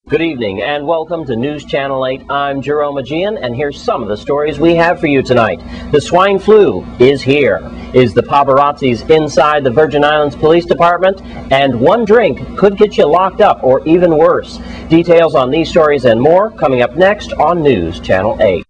Good evening and welcome to News Channel 8. I'm Jerome Aegean, and here's some of the stories we have for you tonight. The swine flu is here. Is the paparazzis inside the Virgin Islands Police Department? And one drink could get you locked up or even worse. Details on these stories and more coming up next on News Channel 8.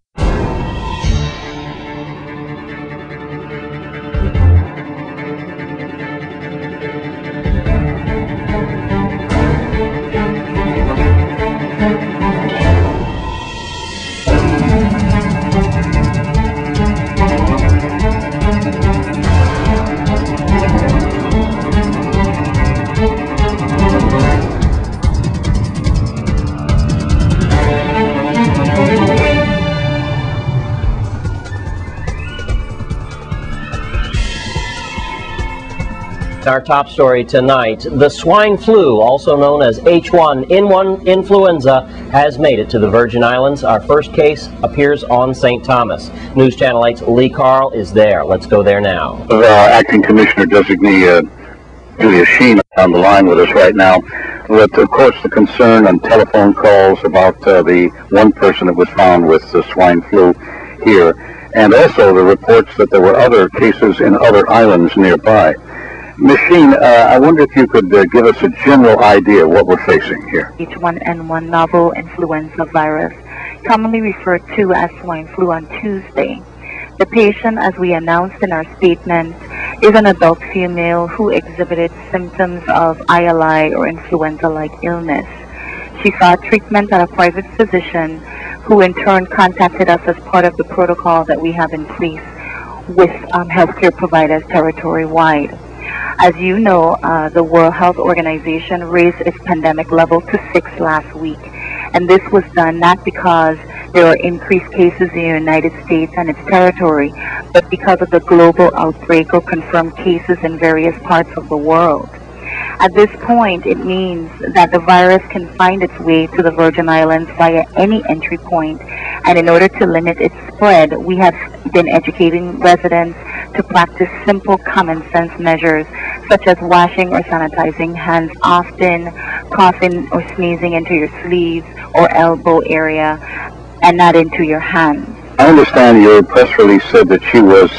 Our top story tonight, the swine flu, also known as H1N1 influenza, has made it to the Virgin Islands. Our first case appears on St. Thomas. News Channel 8's Lee Carl is there. Let's go there now. Acting Commissioner Designee Julia Sheen on the line with us right now. With, of course, the concern on telephone calls about the one person that was found with the swine flu here, and also the reports that there were other cases in other islands nearby. Ms. Sheen, I wonder if you could give us a general idea of what we're facing here. H1N1 novel influenza virus, commonly referred to as swine flu on Tuesday. The patient, as we announced in our statement, is an adult female who exhibited symptoms of ILI or influenza-like illness. She sought treatment at a private physician who in turn contacted us as part of the protocol that we have in place with healthcare providers territory-wide. As you know, the World Health Organization raised its pandemic level to 6 last week. And this was done not because there are increased cases in the United States and its territory, but because of the global outbreak or confirmed cases in various parts of the world. At this point, it means that the virus can find its way to the Virgin Islands via any entry point, and in order to limit its spread, we have been educating residents to practice simple common sense measures such as washing or sanitizing hands often, coughing or sneezing into your sleeves or elbow area and not into your hands. I understand your press release said that she was,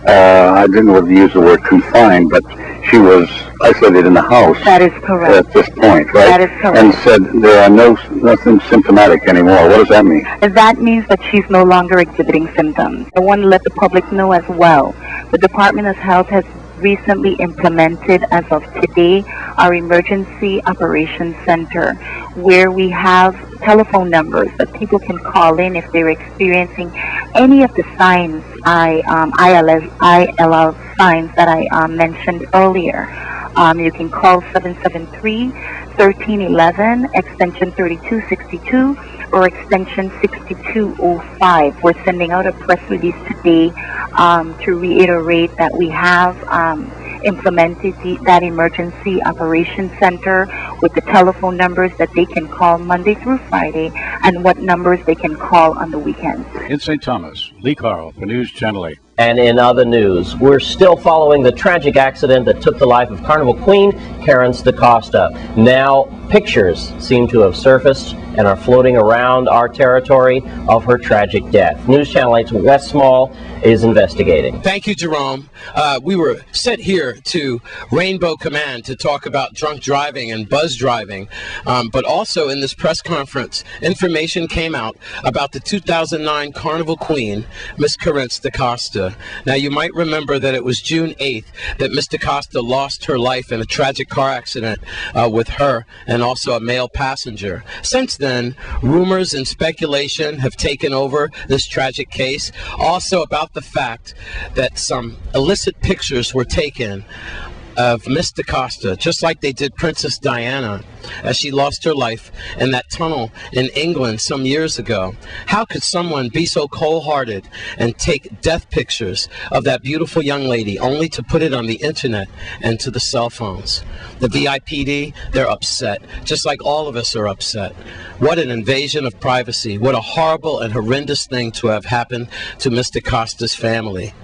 I didn't want to use the word confined, but she was isolated in the house. That is correct. At this point, right? That is correct. And said there are nothing symptomatic anymore. What does that mean? That means that she's no longer exhibiting symptoms. I want to let the public know as well. The Department of Health has recently implemented, as of today, our Emergency Operations Center, where we have telephone numbers that people can call in if they're experiencing any of the signs, ILL signs that I mentioned earlier. You can call 773-1311, extension 3262, or extension 6205. We're sending out a press release today to reiterate that we have implemented that Emergency Operations Center with the telephone numbers that they can call Monday through Friday and what numbers they can call on the weekends. In St. Thomas, Lee Carl for News Channel 8. And in other news, we're still following the tragic accident that took the life of Carnival Queen, Karen DaCosta. Now, pictures seem to have surfaced and are floating around our territory of her tragic death. News Channel 8's Wes Small is investigating. Thank you, Jerome. We were sent here to Rainbow Command to talk about drunk driving and buzz driving, but also in this press conference, information came out about the 2009 Carnival Queen, Miss Karen DaCosta. Now, you might remember that it was June 8th that Miss DaCosta lost her life in a tragic car accident with her and also a male passenger. Since then, rumors and speculation have taken over this tragic case, also about the fact that some illicit pictures were taken of Miss DaCosta, just like they did Princess Diana as she lost her life in that tunnel in England some years ago. How could someone be so cold-hearted and take death pictures of that beautiful young lady only to put it on the internet and to the cell phones? The VIPD, they're upset, just like all of us are upset. What an invasion of privacy. What a horrible and horrendous thing to have happened to Miss DaCosta's family.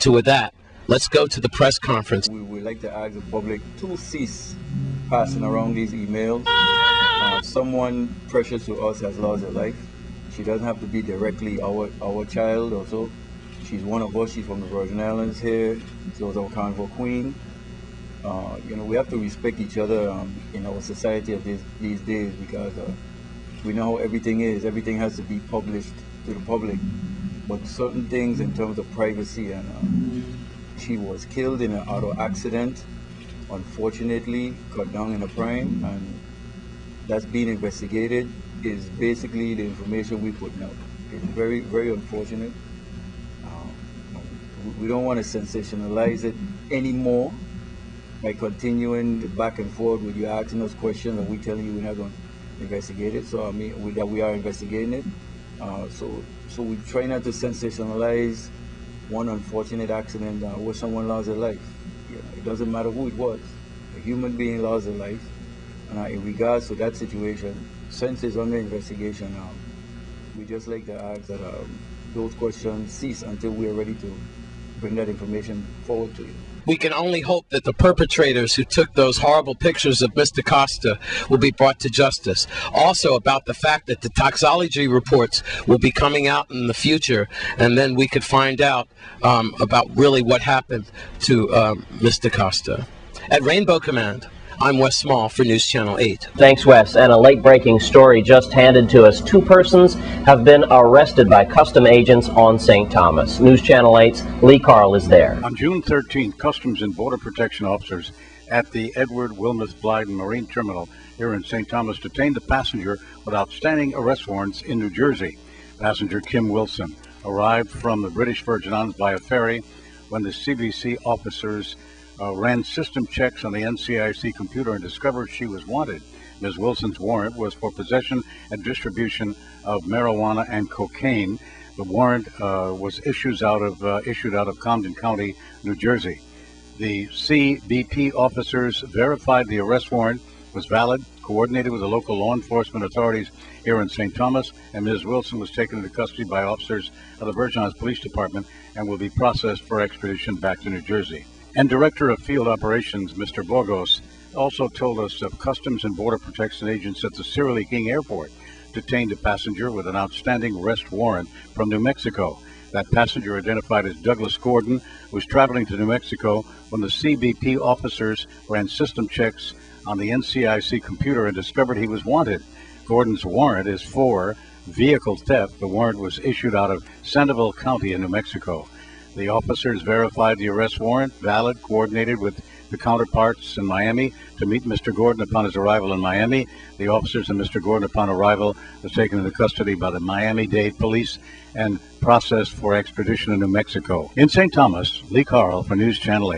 With that, let's go to the press conference. We would like to ask the public to cease passing around these emails Someone precious to us has lost her life. She doesn't have to be directly our child or so. She's one of us. She's from the Virgin Islands here. She was our Carnival Queen. You know, we have to respect each other in our society of these days, because we know how everything is. Everything has to be published to the public. But certain things in terms of privacy, and she was killed in an auto accident, unfortunately, cut down in a prime, and that's being investigated, is basically the information we put out. It's very, very unfortunate. We don't want to sensationalize it anymore by continuing back and forth with you asking us questions and we telling you we're not going to investigate it. So I mean, that we are investigating it. So we try not to sensationalize one unfortunate accident where someone lost their life. You know, it doesn't matter who it was. A human being lost their life. And in regards to that situation, since it's under investigation, we just like to ask that those questions cease until we are ready to bring that information forward to you. We can only hope that the perpetrators who took those horrible pictures of Mr. Costa will be brought to justice. Also about the fact that the toxicology reports will be coming out in the future, and then we could find out about really what happened to Mr. Costa. At Rainbow Command, I'm Wes Small for News Channel 8. Thanks, Wes. And a late-breaking story just handed to us. 2 persons have been arrested by custom agents on St. Thomas. News Channel 8's Lee Carl is there. On June 13th, Customs and Border Protection officers at the Edward Wilmeth Blyden Marine Terminal here in St. Thomas detained a passenger with outstanding arrest warrants in New Jersey. Passenger Kim Wilson arrived from the British Virgin Islands by a ferry when the CBC officers ran system checks on the NCIC computer and discovered she was wanted. Ms. Wilson's warrant was for possession and distribution of marijuana and cocaine. The warrant was issued out of Camden County, New Jersey. The CBP officers verified the arrest warrant was valid, coordinated with the local law enforcement authorities here in St. Thomas, and Ms. Wilson was taken into custody by officers of the Virgin Islands Police Department and will be processed for extradition back to New Jersey. And Director of Field Operations, Mr. Burgos, also told us of Customs and Border Protection agents at the Sierra King Airport detained a passenger with an outstanding arrest warrant from New Mexico. That passenger, identified as Douglas Gordon, was traveling to New Mexico when the CBP officers ran system checks on the NCIC computer and discovered he was wanted. Gordon's warrant is for vehicle theft. The warrant was issued out of Sandoval County in New Mexico. The officers verified the arrest warrant, valid, coordinated with the counterparts in Miami to meet Mr. Gordon upon his arrival in Miami. The officers and Mr. Gordon upon arrival was taken into custody by the Miami-Dade Police and processed for extradition to New Mexico. In St. Thomas, Lee Carl for News Channel 8.